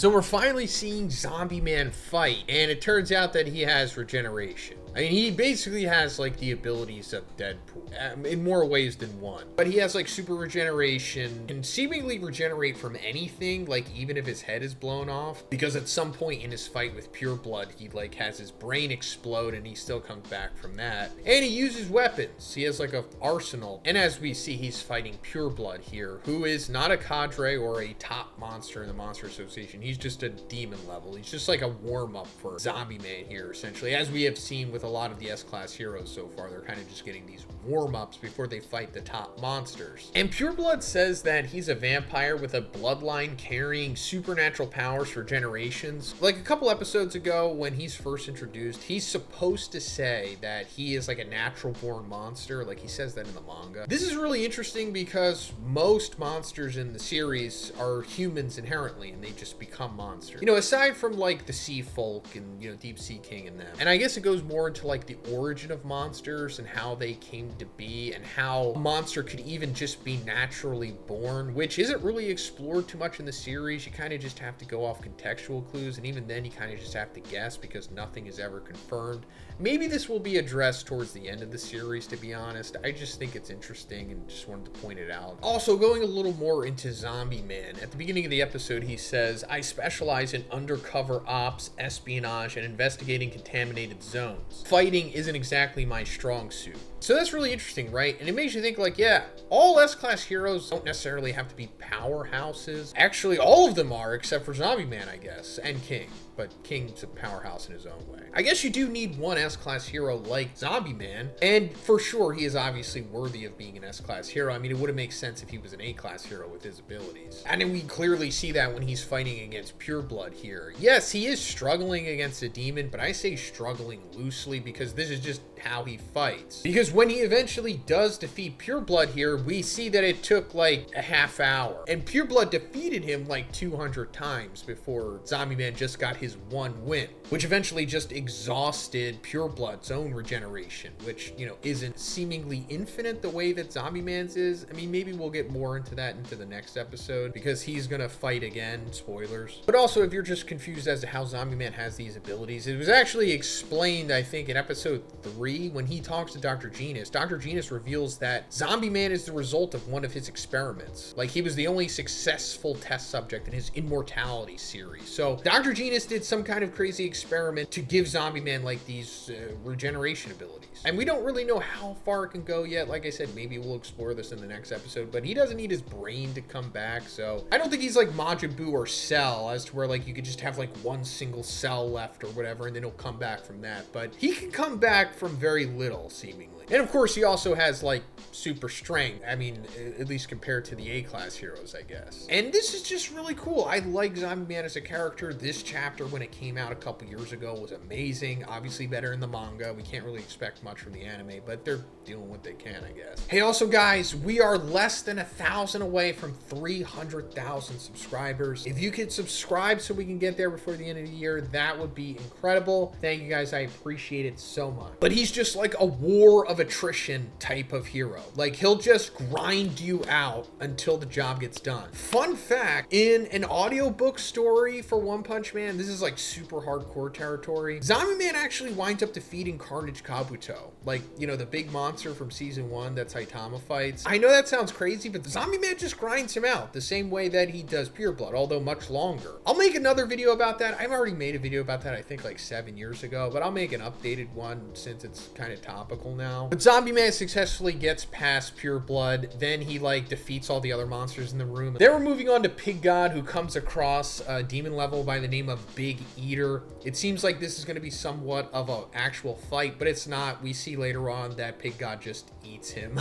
So we're finally seeing Zombie Man fight, and it turns out that he has regeneration. I mean, he basically has like the abilities of Deadpool in more ways than one. But he has like super regeneration, can seemingly regenerate from anything, like even if his head is blown off. Because at some point in his fight with Pure Blood, he like has his brain explode and he still comes back from that. And he uses weapons. He has like an arsenal. And as we see, he's fighting Pure Blood here, who is not a cadre or a top monster in the Monster Association. He's just a demon level. He's just like a warm-up for Zombie Man here, essentially. As we have seen with a lot of the S-Class heroes so far, they're kind of just getting these warm-ups before they fight the top monsters. And Pure Blood says that he's a vampire with a bloodline carrying supernatural powers for generations. Like a couple episodes ago when he's first introduced, he's supposed to say that he is like a natural-born monster. Like he says that in the manga. This is really interesting because most monsters in the series are humans inherently, and they just become monsters. You know, aside from like the Sea Folk and, you know, Deep Sea King and them. And I guess it goes more into like the origin of monsters and how they came to be and how a monster could even just be naturally born, which isn't really explored too much in the series. You kind of just have to go off contextual clues, and even then you kind of just have to guess because nothing is ever confirmed. Maybe this will be addressed towards the end of the series, to be honest. I just think it's interesting and just wanted to point it out. Also, going a little more into Zombie Man, at the beginning of the episode he says, "I specialize in undercover ops, espionage, and investigating contaminated zones. Fighting isn't exactly my strong suit." So that's really interesting, right? And it makes you think like, yeah, all S-Class heroes don't necessarily have to be powerhouses. Actually, all of them are, except for Zombie Man, I guess, and King. But King's a powerhouse in his own way. I guess you do need one S-Class hero like Zombie Man, and for sure he is obviously worthy of being an S-Class hero. I mean, it would have made sense if he was an A-Class hero with his abilities. And then we clearly see that when he's fighting against Pure Blood here. Yes, he is struggling against a demon, but I say struggling loosely because this is just how he fights. Because when he eventually does defeat Pure Blood here, we see that it took like a half hour. And Pure Blood defeated him like 200 times before Zombie Man just got his one win, which eventually just exhausted Pure Blood's own regeneration, which, you know, isn't seemingly infinite the way that Zombie Man's is. I mean, maybe we'll get more into that into the next episode because he's gonna fight again, spoilers. But also, if you're just confused as to how Zombie Man has these abilities, it was actually explained, I think, in episode 3 when he talks to Dr. Zhoniin. Dr. Zhoniin reveals that Zombie Man is the result of one of his experiments. Like, he was the only successful test subject in his Immortality series. So Dr. Zhoniin did some kind of crazy experiment to give Zombie Man like these regeneration abilities. And we don't really know how far it can go yet. Like I said, maybe we'll explore this in the next episode, but he doesn't need his brain to come back. So I don't think he's like Majin Buu or Cell, as to where like you could just have like one single cell left or whatever, and then he'll come back from that. But he can come back from very little, seemingly. And of course, he also has like super strength. I mean, at least compared to the A-Class heroes, I guess. And this is just really cool. I like Zombie Man as a character. This chapter, when it came out a couple years ago, was amazing. Obviously better in the manga. We can't really expect much from the anime, but they're doing what they can, I guess. Hey, also guys, we are less than 1,000 away from 300,000 subscribers. If you could subscribe so we can get there before the end of the year, that would be incredible. Thank you guys. I appreciate it so much. But he's just like a war of attrition type of hero. Like, he'll just grind you out until the job gets done. Fun fact, in an audiobook story for One Punch Man, this is like super hardcore territory, Zombie Man actually winds up defeating Carnage Kabuto. Like, you know, the big monster from season 1 that Saitama fights. I know that sounds crazy, but the Zombie Man just grinds him out the same way that he does Pure Blood, although much longer. I'll make another video about that. I've already made a video about that, I think like 7 years ago, but I'll make an updated one since it's kind of topical now. But Zombie Man successfully gets past Pure Blood, then he like defeats all the other monsters in the room. Then we're moving on to Pig God, who comes across a demon level by the name of Big Eater. It seems like this is going to be somewhat of an actual fight, but it's not. We see later on that Pig God just eats him.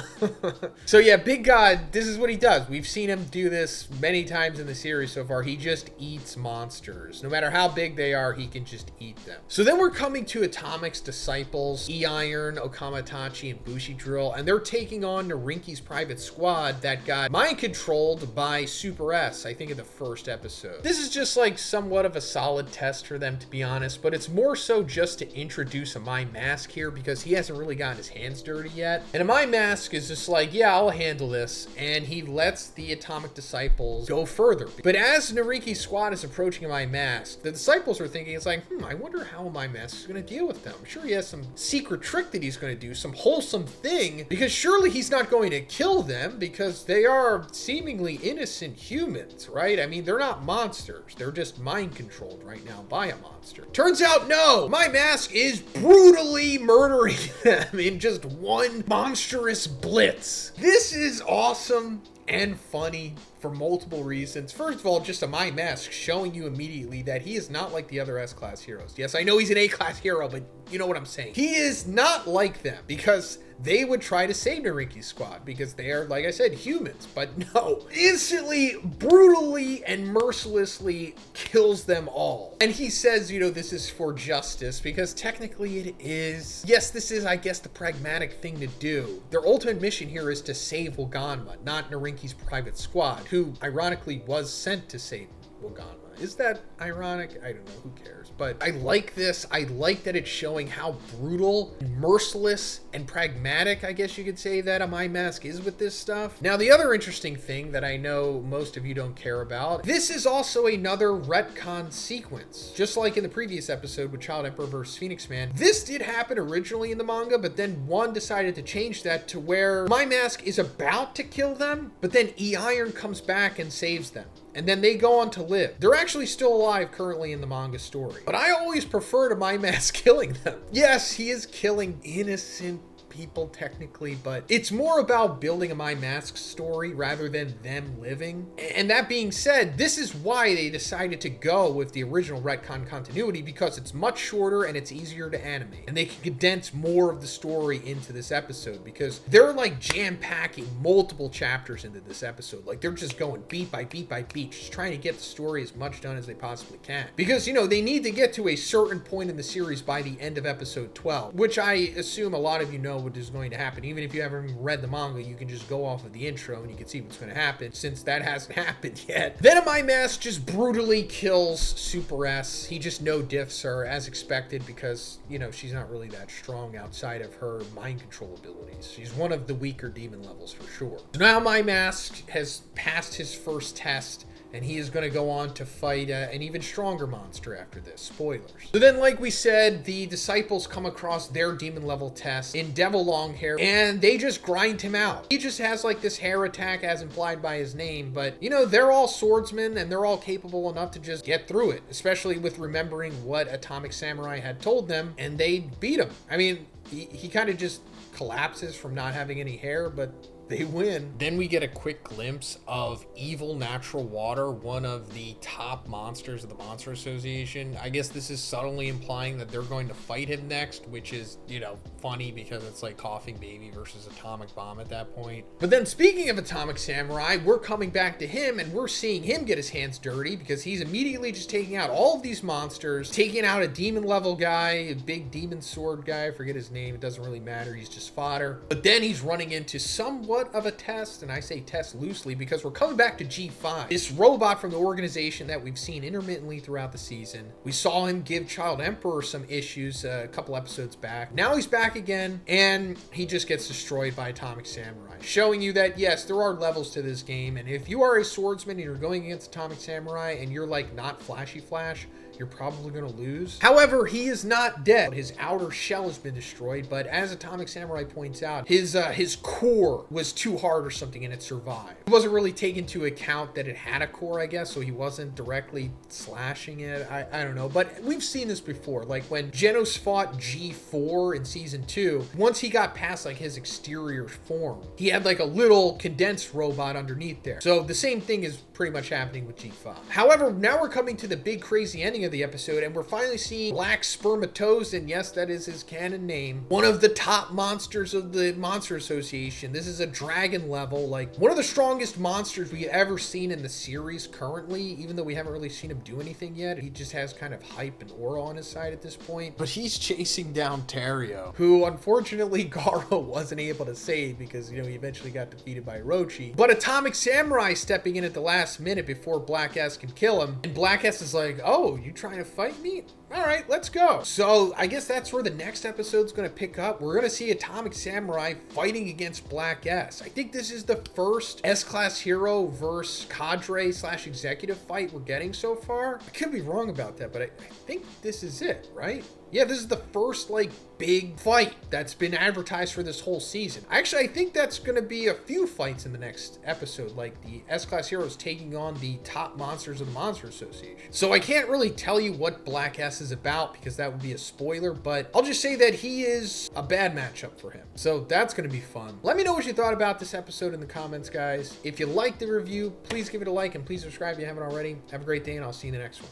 So yeah, Big God, this is what he does. We've seen him do this many times in the series so far. He just eats monsters. No matter how big they are, he can just eat them. So then we're coming to Atomic's disciples, E-Iron, Okamatachi, Itachi and Bushido, and they're taking on Narinki's private squad that got mind controlled by Super S, I think in the first episode. This is just like somewhat of a solid test for them, to be honest, but it's more so just to introduce Amai Mask here because he hasn't really gotten his hands dirty yet. And Amai Mask is just like, yeah, I'll handle this, and he lets the Atomic Disciples go further. But as Narinki's squad is approaching Amai Mask, the disciples are thinking, it's like, I wonder how Amai Mask is going to deal with them. I'm sure he has some secret trick that he's going to do, some wholesome thing, because surely he's not going to kill them because they are seemingly innocent humans, right? I mean, they're not monsters. They're just mind controlled right now by a monster. Turns out, no! Amai Mask is brutally murdering them in just one monstrous blitz. This is awesome and funny for multiple reasons. First of all, just Amai Mask showing you immediately that he is not like the other S-class heroes. Yes, I know he's an A-class hero, but you know what I'm saying. He is not like them because they would try to save Narinki's squad because they are, like I said, humans. But no, instantly, brutally, and mercilessly kills them all. And he says, you know, this is for justice because technically it is. Yes, this is, I guess, the pragmatic thing to do. Their ultimate mission here is to save Waganma, not Narinki's private squad, who ironically was sent to save Waganma. Is that ironic? I don't know, who cares? But I like this. I like that it's showing how brutal, merciless, and pragmatic, I guess you could say, that Amai Mask is with this stuff. Now, the other interesting thing that I know most of you don't care about, this is also another retcon sequence. Just like in the previous episode with Child Emperor vs. Phoenix Man, this did happen originally in the manga, but then one decided to change that to where Amai Mask is about to kill them, but then E-Iron comes back and saves them. And then they go on to live. They're actually still alive currently in the manga story. But I always prefer to Amai Mask killing them. Yes, he is killing innocent people technically, but it's more about building Amai Mask's story rather than them living. And that being said, this is why they decided to go with the original retcon continuity, because it's much shorter and it's easier to animate. And they can condense more of the story into this episode because they're like jam-packing multiple chapters into this episode. Like they're just going beat by beat by beat, just trying to get the story as much done as they possibly can. Because, you know, they need to get to a certain point in the series by the end of episode 12, which I assume a lot of you know what is going to happen. Even if you haven't read the manga, you can just go off of the intro and you can see what's going to happen, since that hasn't happened yet. Then Amai Mask just brutally kills Super S. He just no diffs her as expected because, you know, she's not really that strong outside of her mind control abilities. She's one of the weaker demon levels for sure. So now Amai Mask has passed his first test, and he is going to go on to fight an even stronger monster after this. Spoilers. So then, like we said, the disciples come across their demon level test in Devil Longhair, and they just grind him out. He just has like this hair attack as implied by his name, but you know, they're all swordsmen and they're all capable enough to just get through it, especially with remembering what Atomic Samurai had told them, and they beat him. I mean, he kind of just collapses from not having any hair, but they win. Then we get a quick glimpse of Evil Natural Water, one of the top monsters of the Monster Association. I guess this is subtly implying that they're going to fight him next, which is, you know, funny because it's like Coughing Baby versus Atomic Bomb at that point. But then speaking of Atomic Samurai, we're coming back to him and we're seeing him get his hands dirty because he's immediately just taking out all of these monsters, taking out a demon level guy, a big demon sword guy, I forget his name, it doesn't really matter, he's just fodder. But then he's running into somewhat of a test, and I say test loosely because we're coming back to G5, this robot from the organization that we've seen intermittently throughout the season. We saw him give Child Emperor some issues a couple episodes back. Now he's back again, and he just gets destroyed by Atomic Samurai, showing you that yes, there are levels to this game, and if you are a swordsman and you're going against Atomic Samurai and you're like not flashy flash, you're probably going to lose. However, he is not dead. His outer shell has been destroyed, but as Atomic Samurai points out, his core was too hard or something and it survived. It wasn't really taken into account that it had a core, I guess, so he wasn't directly slashing it. I don't know, but we've seen this before. Like when Genos fought G4 in season 2, once he got past like his exterior form, he had like a little condensed robot underneath there. So the same thing is pretty much happening with G5. However, now we're coming to the big crazy ending beginning of the episode, and we're finally seeing Black Spermatozoan. Yes, that is his canon name. One of the top monsters of the Monster Association. This is a dragon level, like one of the strongest monsters we ever seen in the series currently, even though we haven't really seen him do anything yet. He just has kind of hype and aura on his side at this point. But he's chasing down Terrio, who unfortunately Garo wasn't able to save because, you know, he eventually got defeated by Orochi. But Atomic Samurai stepping in at the last minute before Black S can kill him. And Black S is like, oh, you trying to fight me? All right, let's go. So I guess that's where the next episode's going to pick up. We're going to see Atomic Samurai fighting against Black S. I think this is the first S-Class hero versus cadre / executive fight we're getting so far. I could be wrong about that, but I think this is it, right? Yeah, this is the first, like, big fight that's been advertised for this whole season. Actually, I think that's going to be a few fights in the next episode, like the S-Class heroes taking on the top monsters of the Monster Association. So I can't really tell you what Black S is about because that would be a spoiler, but I'll just say that he is a bad matchup for him. So that's going to be fun. Let me know what you thought about this episode in the comments, guys. If you liked the review, please give it a like and please subscribe if you haven't already. Have a great day, and I'll see you in the next one.